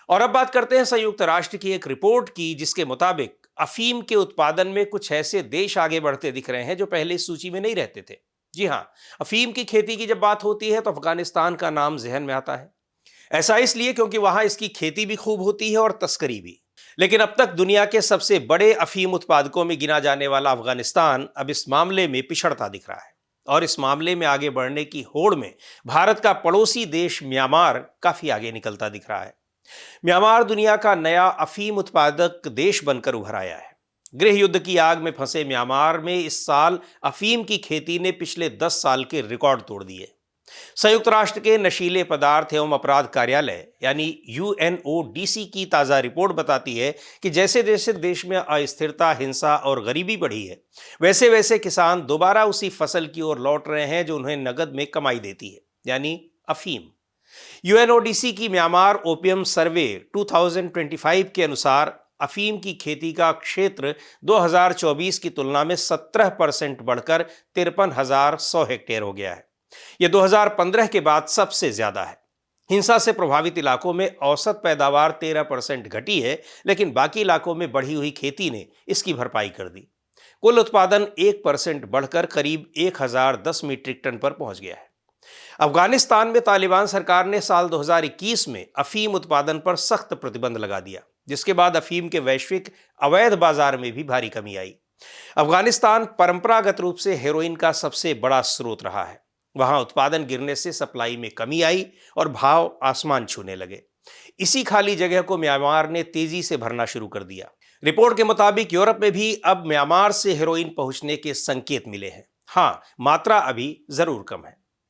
और अब बात करते हैं संयुक्त राष्ट्र की एक रिपोर्ट की, जिसके मुताबिक अफीम के उत्पादन में कुछ ऐसे देश आगे बढ़ते दिख रहे हैं जो पहले इस सूची में नहीं रहते थे। जी हां, अफीम की खेती की जब बात होती है तो अफगानिस्तान का नाम जहन में आता है। ऐसा इसलिए क्योंकि वहां इसकी खेती भी खूब होती है और तस्करी भी। लेकिन अब तक दुनिया के सबसे बड़े अफीम उत्पादकों में गिना जाने वाला अफगानिस्तान अब इस मामले में पिछड़ता दिख रहा है। और इस मामले में आगे बढ़ने की होड़ में भारत का पड़ोसी देश म्यांमार काफी आगे निकलता दिख रहा है। म्यांमार दुनिया का नया अफीम उत्पादक देश बनकर उभर आया है। गृह युद्ध की आग में फंसे म्यांमार में इस साल अफीम की खेती ने पिछले 10 साल के रिकॉर्ड तोड़ दिए। संयुक्त राष्ट्र के नशीले पदार्थ एवं अपराध कार्यालय यानी यूएनओडीसी की ताजा रिपोर्ट बताती है कि जैसे जैसे देश में अस्थिरता, हिंसा और गरीबी बढ़ी है, वैसे वैसे किसान दोबारा उसी फसल की ओर लौट रहे हैं जो उन्हें नगद में कमाई देती है, यानी अफीम। यूएनओडीसी की म्यांमार ओपियम सर्वे 2025 के अनुसार अफीम की खेती का क्षेत्र 2024 की तुलना में 17% बढ़कर 53,100 हेक्टेयर हो गया है। यह 2015 के बाद सबसे ज्यादा है। हिंसा से प्रभावित इलाकों में औसत पैदावार 13% घटी है, लेकिन बाकी इलाकों में बढ़ी हुई खेती ने इसकी भरपाई कर दी। कुल उत्पादन 1% बढ़कर करीब 1010 मीट्रिक टन पर पहुंच गया है। अफगानिस्तान में तालिबान सरकार ने साल 2021 में अफीम उत्पादन पर सख्त प्रतिबंध लगा दिया, जिसके बाद अफीम के वैश्विक अवैध बाजार में भी भारी कमी आई। अफगानिस्तान परंपरागत रूप से हेरोइन का सबसे बड़ा स्रोत रहा है। वहां उत्पादन गिरने से सप्लाई में कमी आई और भाव आसमान छूने लगे। इसी खाली जगह को म्यांमार ने तेजी से भरना शुरू कर दिया। रिपोर्ट के मुताबिक यूरोप में भी अब म्यांमार से हेरोइन पहुंचने के संकेत मिले हैं। हाँ, मात्रा अभी जरूर कम है।